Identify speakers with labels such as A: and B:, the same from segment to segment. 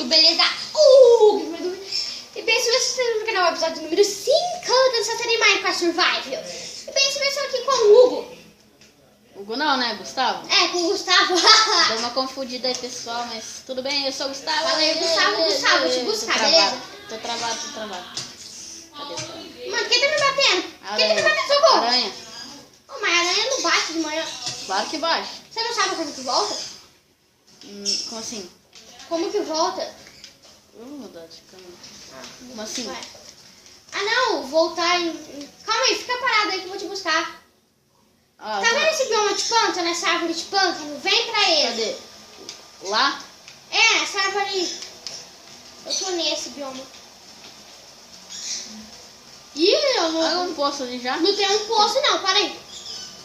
A: tudo, beleza? E bem, se você está no canal, episódio número 5 da série Minecraft Survival. E bem, se você está aqui com o Hugo.
B: Hugo não, né? Gustavo?
A: É, com o Gustavo.
B: Deu uma confundida aí, pessoal, mas tudo bem, eu sou o Gustavo.
A: Fala aí, Gustavo, te buscar, beleza?
B: Tô travado. Cadê o cara?
A: Mano, quem tá me batendo?
B: Aranha.
A: Quem tá me batendo? Socorro!
B: Aranha.
A: Oh, mas a aranha não bate de manhã.
B: Claro que baixa.
A: Você não sabe como que volta?
B: Como assim?
A: Como que volta?
B: Eu vou mudar de câmera. Como assim?
A: Ué. Ah, não, voltar em... Calma aí, fica parado aí que eu vou te buscar.
B: Ah,
A: Tá vendo esse bioma de pântano, essa árvore de pântano? Vem pra ele.
B: Cadê? Lá?
A: É, essa árvore aí. Eu tô nesse bioma. Ih, eu
B: Ah, eu
A: não...
B: não posso ali já?
A: Não tem um poço não, para aí.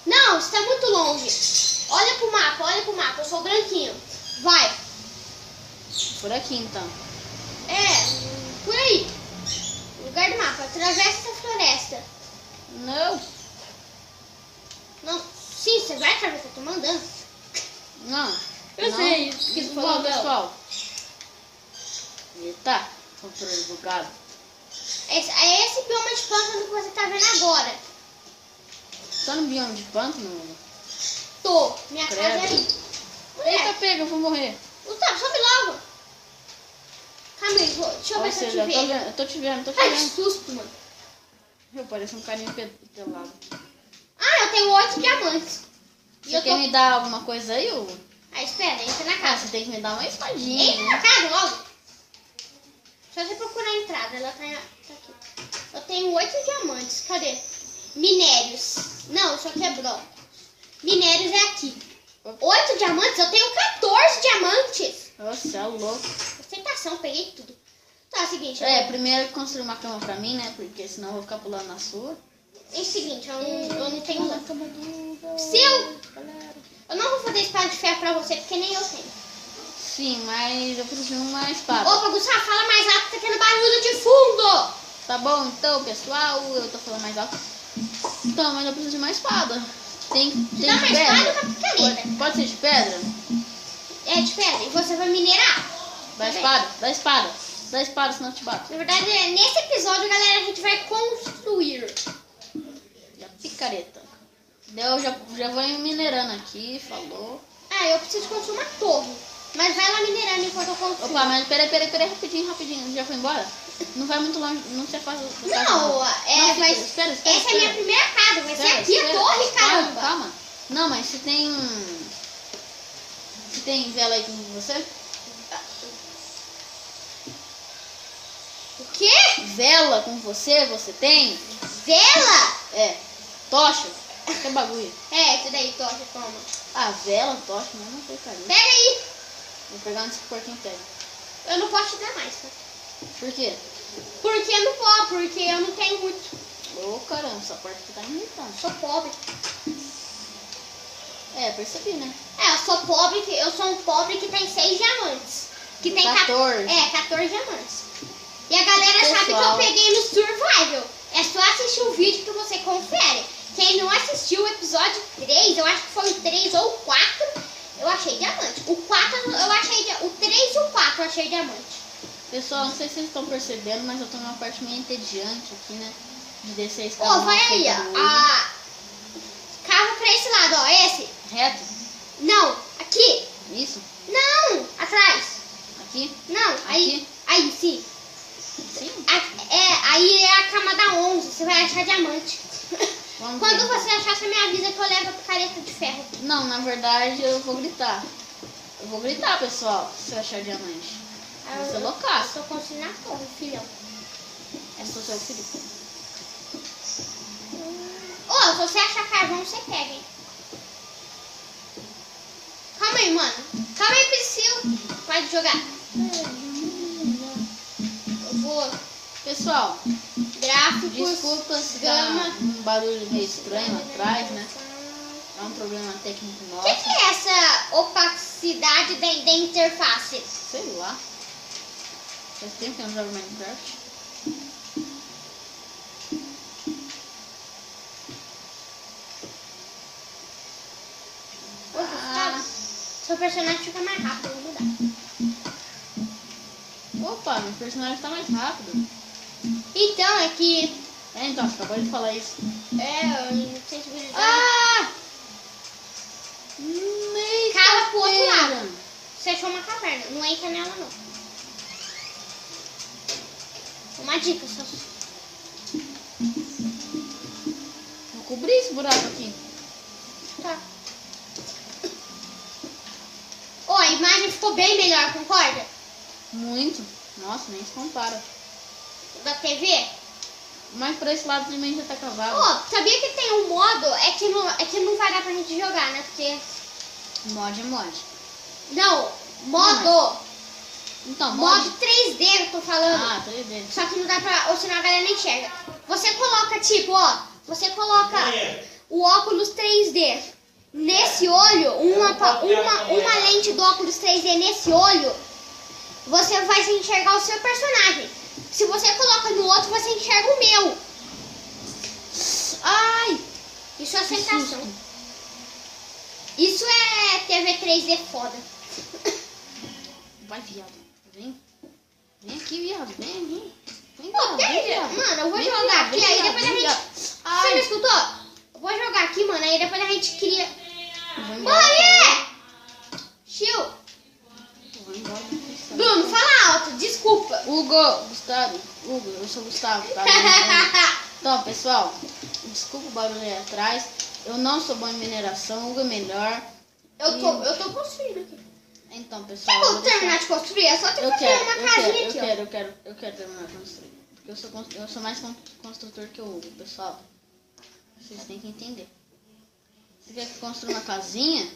A: Não, você tá muito longe. Olha pro mapa, eu sou branquinho. Vai.
B: Por aqui então.
A: É, por aí. Lugar do mapa, atravessa essa floresta.
B: Não.
A: Não, sim, você vai atravessar, eu tô mandando.
B: Não.
A: Eu
B: não.
A: sei, que você falou,
B: Bom, pessoal. Eita, controle bugado.
A: É esse bioma de pântano que você tá vendo agora.
B: Tá no bioma de pântano?
A: Tô, minha
B: Credo.
A: casa é aí.
B: Eita, pega, eu vou morrer.
A: Gustavo, sobe logo. Calma aí, deixa eu ver se eu te vejo.
B: Eu tô te vendo.
A: Ai, que susto, mano.
B: Eu pareço um carinha pelado.
A: Ah, eu tenho 8 diamantes. E
B: Você
A: eu
B: quer
A: tô...
B: me dar alguma coisa aí, Hugo?
A: Ah, espera, entra na
B: Ah,
A: casa.
B: você tem que me dar uma espadinha,
A: Entra na
B: né?
A: casa logo. Só você procurar a entrada, ela tá aqui. Eu tenho 8 diamantes, cadê? Minérios. Não, isso aqui é bloco. Minérios é aqui. 8 diamantes? Eu tenho 14 diamantes.
B: Nossa, é louco.
A: Ostentação, peguei tudo. Tá, é o seguinte.
B: Primeiro construir uma cama pra mim, né? Porque senão eu vou ficar pulando na sua.
A: É o seguinte, eu não tenho...
B: Uma cama dura.
A: Se eu não vou fazer espada de ferro pra você, porque nem eu tenho.
B: Sim, mas eu preciso de uma espada.
A: Opa, Gustavo, fala mais alto, tá tendo barulho de fundo.
B: Tá bom, então, pessoal, eu tô falando mais alto. Então, mas eu preciso de uma espada. Tem
A: Dá uma
B: de
A: espada
B: pedra?
A: ou uma picareta?
B: Pode ser de pedra?
A: É, de pedra. E você vai minerar.
B: Dá espada, dá espada. Dá espada, senão eu te bato.
A: Na verdade, nesse episódio, galera, a gente vai construir.
B: E a picareta. Eu já vou minerando aqui, falou.
A: Ah, eu preciso construir uma torre. Mas vai lá minerando enquanto eu construo.
B: Opa, mas peraí, rapidinho. Já foi embora? Não vai muito longe, não se afasta.
A: Não,
B: Espera.
A: essa é a minha primeira casa. Vai ser aqui a torre, caramba.
B: Calma. Não, mas se tem... Se tem vela aí com você?
A: O quê?
B: Vela com você tem?
A: Vela?
B: É. Tocha? Que bagulho.
A: É, esse daí, torre, toma.
B: Ah, vela, tocha, não sei, cara.
A: Pega aí.
B: Vou pegar antes que o porquinho pega.
A: Eu não posso te dar mais, tá?
B: Por quê?
A: Porque eu não vou, porque eu não tenho muito.
B: Ô, caramba, essa porta aqui tá me irritando.
A: Sou pobre.
B: É, percebi, né?
A: É, eu sou pobre, eu sou um pobre que tem 6 diamantes. Que tem
B: 14.
A: 14 diamantes. E a galera sabe que eu
B: Pessoal.
A: peguei no Survival. É só assistir o vídeo que você confere. Quem não assistiu o episódio 3, eu acho que foi o 3 ou o 4, eu achei diamante. O 4 eu achei o 3 e o 4 eu achei diamante.
B: Pessoal, não sei se vocês estão percebendo, mas eu tô numa parte meio entediante aqui, né? De descer a escada.
A: Ó, vai aí, ó. Cava pra esse lado, ó. Esse.
B: Reto?
A: Não, aqui.
B: Isso?
A: Não, atrás.
B: Aqui?
A: Não, aí.
B: Aqui?
A: Aí, sim.
B: Sim?
A: Aí é a camada 11, você vai achar diamante.
B: Vamos
A: Quando
B: ver.
A: você achar, você me avisa que eu levo a picareta de ferro.
B: Não, na verdade eu vou gritar. Eu vou gritar, pessoal, se eu achar diamante. Vai ser loucaço.
A: Eu tô construindo a torre, filhão.
B: É só seu filho.
A: Ô, se você achar carvão, você pega, hein? Calma aí, mano. Calma aí, Priscila. Pode jogar. Eu vou...
B: Pessoal,
A: Gráficos,
B: desculpa se dá
A: gama.
B: um barulho meio estranho atrás, né? É um problema técnico
A: O
B: nosso.
A: que é essa opacidade da interface?
B: Sei lá. Faz tempo que eu não jogo Minecraft.
A: Seu personagem fica mais rápido, eu vou mudar.
B: Opa, meu personagem tá mais rápido.
A: Então, é que...
B: Então, você acabou de falar isso.
A: Sensibilidade...
B: Ah!
A: Cava pro outro lado. Você achou uma caverna, não entra nela não. Uma dica só.
B: Vou cobrir esse buraco aqui.
A: Tá. Ó, a imagem ficou bem melhor, concorda?
B: Muito. Nossa, nem se compara.
A: Da TV?
B: Mas por esse lado também já tá cavado.
A: Ó, sabia que tem um modo, é que não vai dar pra gente jogar, né? Porque...
B: Mod é mod.
A: Não, modo.
B: Então, mod.
A: Modo 3D, eu tô falando.
B: Ah, 3D.
A: Só que não dá pra... Ou senão a galera não enxerga. Você coloca, tipo, ó. Você coloca o óculos 3D nesse olho. Uma lente do óculos 3D nesse olho. Você vai enxergar o seu personagem. Se você coloca no outro, você enxerga o meu.
B: Ai!
A: Isso é sensação. Isso é TV 3D foda.
B: Vai, viado. Vem. Vem aqui, viado. Vem. Vem,
A: Pô,
B: viado.
A: mano, eu vou
B: Vem,
A: jogar
B: viado,
A: aqui,
B: vem,
A: aí
B: viado,
A: depois a
B: vem,
A: gente...
B: viado.
A: Você
B: Ai.
A: não escutou? Eu vou jogar aqui, mano, aí depois a gente cria...
B: Vou embora.
A: Morre! Chiu!
B: Vou embora.
A: Bruno, fala alto, desculpa.
B: Gustavo. Eu sou o Gustavo, tá? Então, pessoal, desculpa o barulho aí atrás. Eu não sou bom em mineração, Hugo é melhor.
A: Eu tô construindo aqui.
B: Então, pessoal.
A: Quer terminar de construir? É só ter
B: Eu
A: que fazer uma casinha aqui, ó.
B: Eu quero terminar de construir. Porque eu sou mais construtor que o Hugo, pessoal. Vocês têm que entender. Você quer que eu construa uma casinha?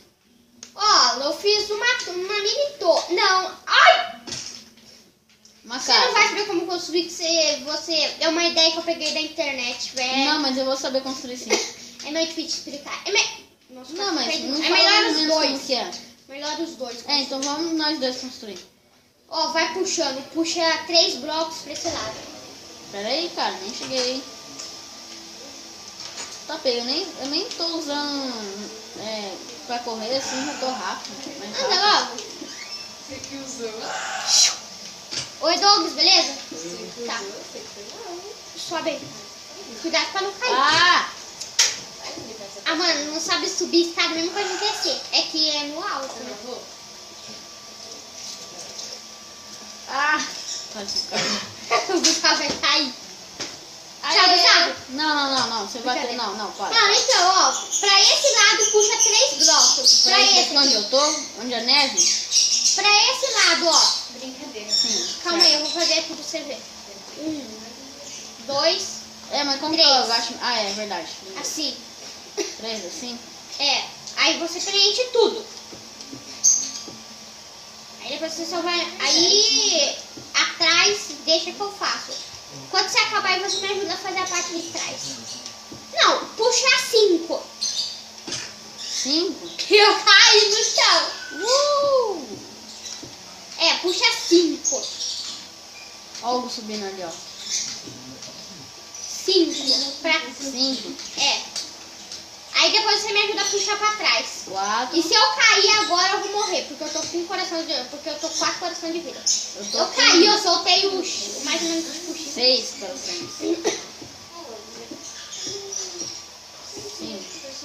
A: Ó, eu fiz uma mini torre. Não, ai!
B: Uma
A: Você
B: casa.
A: não vai saber como construir, que você... É uma ideia que eu peguei da internet, velho.
B: Não, mas eu vou saber construir sim.
A: É meio difícil explicar. Nossa,
B: Não, mas não
A: é
B: fala
A: melhor
B: mais ou
A: os
B: menos como
A: dois.
B: que é.
A: Melhor os dois.
B: É, então vamos nós dois construir.
A: Ó, vai puxando. Puxa 3 blocos pra esse lado.
B: Pera aí, cara, nem cheguei. Tá pego, eu nem tô usando pra correr assim, já tô rápido. Mais rápido.
A: Anda logo.
C: Você que usou.
A: Oi, Douglas, beleza? Tá.
C: Você que não.
A: Sobe aí. Cuidado pra não cair.
B: Ah!
A: Mano, não sabe subir escada mesmo pra gente descer. É que é no alto, né?
B: Ah! Quase caiu.
A: O Gustavo vai cair.
B: Ai,
A: Tchau,
B: ai,
A: Gustavo.
B: Não, você vai ter. Não, para.
A: Não, então, ó. Pra esse lado puxa 3 blocos. Pra esse
B: Onde
A: aqui.
B: eu tô? Onde é neve?
A: Pra esse lado, ó.
C: Brincadeira.
B: Sim.
A: Calma aí, eu vou fazer aqui pra você ver. 1, 2,
B: É, mas como que
A: 3.
B: eu agacho? Ah, é verdade.
A: assim.
B: 3 assim?
A: É. Aí você preenche tudo. Aí depois você só vai... Aí, atrás, deixa que eu faço. Quando você acabar, aí você me ajuda a fazer a parte de trás. Não, puxa 5.
B: 5?
A: Que eu caí no chão. É, puxa 5.
B: Ó o Hugo subindo ali, ó.
A: 5. Pra...
B: 5,
A: É. Aí depois você me ajuda a puxar pra trás.
B: 4.
A: E se eu cair agora, eu vou morrer. Porque eu tô com 1 coração de... Porque eu tô com 4 corações de vida. Eu caí, eu soltei o mais ou menos os puxinhos.
B: 6 corações. 5.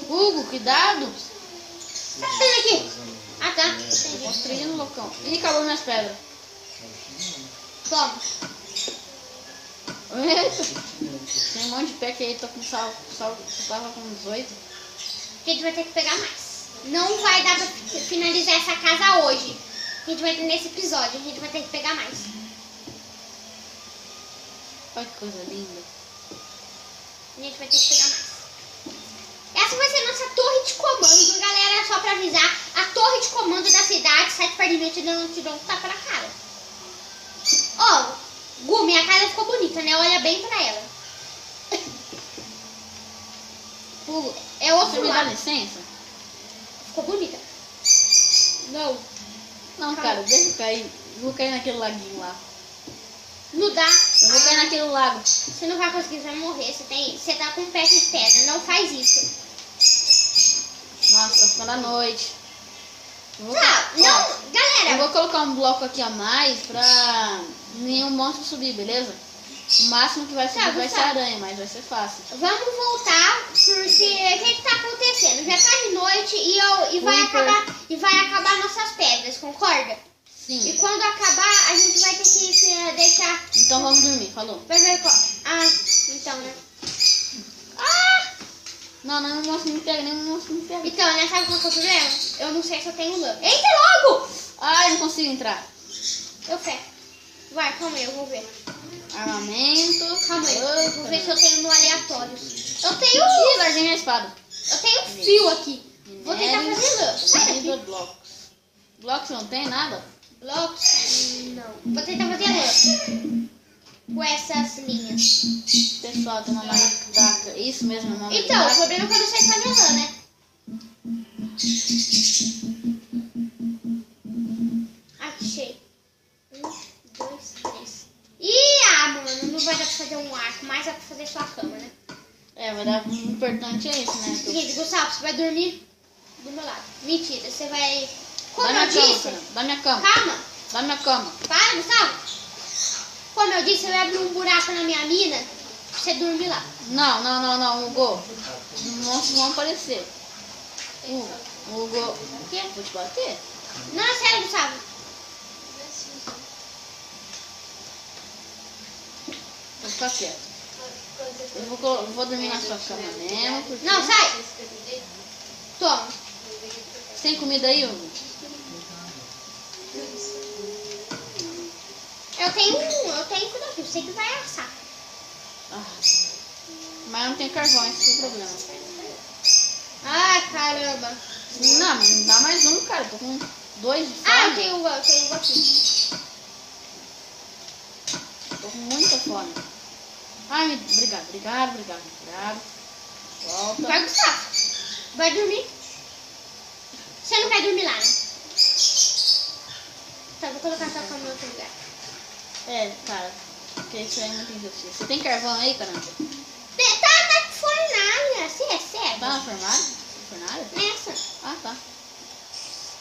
B: Hugo, cuidado!
A: Tá fazendo aqui? Ah, tá. Entendi.
B: Construindo, loucão. Ih, acabou minhas pedras.
A: Toma.
B: Eita. Tem um monte de pé que aí tô com sal. Eu tava com 18.
A: A gente vai ter que pegar mais. Não vai dar pra finalizar essa casa hoje. A gente vai ter nesse episódio. A gente vai ter que pegar mais.
B: Olha que coisa linda.
A: A gente vai ter que pegar mais. Essa vai ser a nossa torre de comando, galera. Só pra avisar. A torre de comando da cidade. 7 perdimentos ainda não te dão um tapa na cara. Ó, Gu, minha casa ficou bonita, né? Olha bem pra ela.
B: Hugo,
A: É outro
B: você me dá
A: lado.
B: licença?
A: Ficou bonita. Não.
B: Não, cara, deixa eu cair. Eu vou cair naquele laguinho lá.
A: Não dá.
B: Eu vou cair naquele lago.
A: Você não vai conseguir, você vai morrer. Você tá com um pé de pedra. Não faz isso.
B: Nossa, tá ficando a noite.
A: Tá,
B: ó,
A: não,
B: eu
A: galera,
B: vou colocar um bloco aqui a mais pra nenhum monstro subir, beleza? O máximo que vai subir
A: Tá,
B: vai ser
A: Gustavo.
B: aranha, mas vai ser fácil.
A: vamos voltar, porque o que tá acontecendo? Já tá de noite e vai acabar nossas pedras, concorda? E
B: Sim.
A: quando acabar, a gente vai ter que deixar...
B: Então vamos dormir, falou.
A: Vai ver qual... Ah, então, né?
B: Não, nenhum monstro me pega, nenhum monstro me pega.
A: Então, né? Sabe qual que é o problema? Eu não sei se eu tenho lã. Entra logo!
B: Ai, não consigo entrar.
A: Eu fecho. Vai, calma aí, eu vou ver.
B: Armamento.
A: Calma aí, eu vou ver se eu tenho no aleatório.
B: Ih, larguei minha espada.
A: Eu tenho fio aqui. Vou tentar
B: Minérios,
A: fazer lã. Sai
B: comida,
A: daqui.
B: blocos. Blocos não tem nada?
A: Blocos? Não. Vou tentar fazer lã. Com essas linhas.
B: Pessoal, tem uma maritaca. Isso mesmo, uma maritaca.
A: Então, o problema é que eu não sei fazer lã, né? Achei. 1, 2, 3. Mano, não vai dar pra fazer um arco, mas dá pra fazer só a cama, né?
B: É, vai dar. O importante é isso, né?
A: Seguinte, Gustavo, você vai dormir do meu lado. Mentira, você vai... Como
B: Dá
A: eu
B: minha cama,
A: disse...
B: Fernando. Dá minha cama.
A: Calma.
B: Dá minha cama.
A: Para, Gustavo. Como eu disse, você vai abrir um buraco na minha mina pra você dormir lá.
B: Não, Hugo. Os monstros vão aparecer. Hugo.
A: O quê?
B: Vou te bater?
A: Não, é sério, Gustavo.
B: Vou ficar quieto. Eu vou dormir na sua cama mesmo. Porque...
A: Não, sai. Toma.
B: Você tem comida aí, Hugo?
A: Eu tenho tudo aqui. Você que vai assar.
B: Ah, mas eu não tenho carvão, esse é o problema.
A: Ai, caramba.
B: Não, mas me dá mais um, cara. Tô com 2 de fome.
A: Ah, eu tenho um aqui.
B: Tô com muita fome. Ai, obrigado. Volta.
A: Vai, Gustavo. Vai dormir. Você não quer dormir lá, né? Tá, vou colocar sua cama em outro lugar.
B: É, cara, porque isso aí não tem injustiça. Você tem carvão aí, caramba?
A: Tá na fornalha. Você é cego?
B: Tá na fornalha? Fornalha?
A: Nessa.
B: Ah, tá.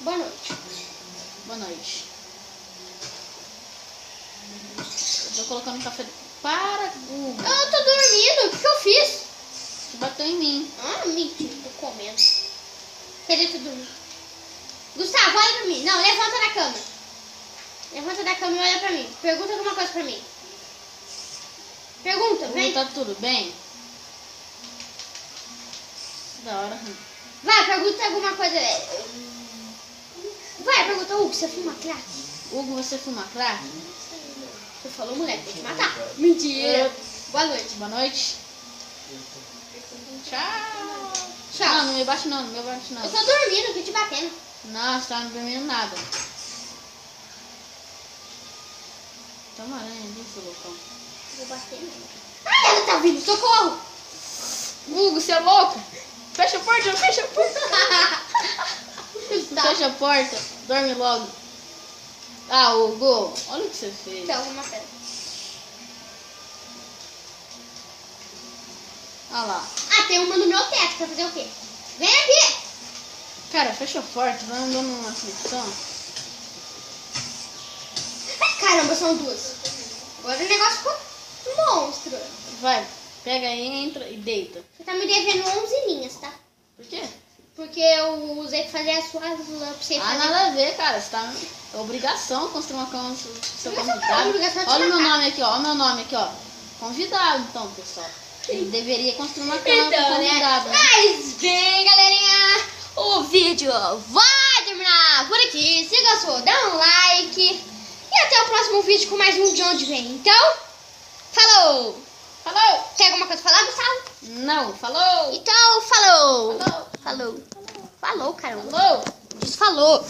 A: Boa noite.
B: Boa noite. Eu tô colocando café. Para, Hugo.
A: Eu tô dormindo. O que eu fiz?
B: Você bateu em mim.
A: Ah, mentira. Tô comendo. Quer dizer, tô dormindo. Gustavo, olha pra mim. Não, levanta da cama. Levanta da cama e olha pra mim. Pergunta alguma coisa pra mim. Pergunta, vem.
B: Tá tudo bem? Da hora.
A: Vai, pergunta alguma coisa. Vai, pergunta, Hugo, você fuma crack?
B: Hugo, você fuma crack?
A: Você falou, moleque, vou te matar. Mentira. Boa noite.
B: Boa noite. Tchau.
A: Tchau.
B: Não me bate não, não me bate não.
A: Eu tô dormindo, tô te batendo.
B: Não, você tá não dormindo nada. Tem uma aranha ali, seu loucão.
A: Vou bater nela. Ai, ela tá vindo, socorro.
B: Hugo, você é louco? Fecha a porta, fecha a porta.
A: Tá.
B: Fecha a porta, dorme logo. Ah, Hugo, olha o que você fez.
A: Então, vou matar ela.
B: Olha lá.
A: Ah, tem uma no meu teto, quer fazer o quê? Vem aqui.
B: Cara, fecha a porta, vai andando numa aflição.
A: Ai, caramba, são duas. Agora o negócio ficou monstro.
B: Vai, pega aí, entra e deita.
A: Você tá me devendo 11 linhas, tá?
B: Por quê?
A: Porque eu usei pra fazer as suas lã pra você
B: Ah,
A: fazer.
B: nada a ver, cara. Você tá... É obrigação construir uma cama do seu
A: Mas eu
B: convidado.
A: tenho obrigação de
B: Olha o meu
A: matar.
B: nome aqui, ó. Olha o meu nome aqui, ó. Convidado, então, pessoal. Ele deveria construir uma cama pro
A: Então,
B: convidado, né?
A: Mas bem, galerinha, o vídeo vai terminar por aqui. Se gostou, dá um like. E até o próximo vídeo com mais um De Onde Vem. Então, falou!
B: Falou!
A: Tem alguma coisa pra falar, Gustavo?
B: Não, falou!
A: Então, falou!
B: Falou!
A: Falou! Falou, caramba!
B: Falou!
A: Diz falou!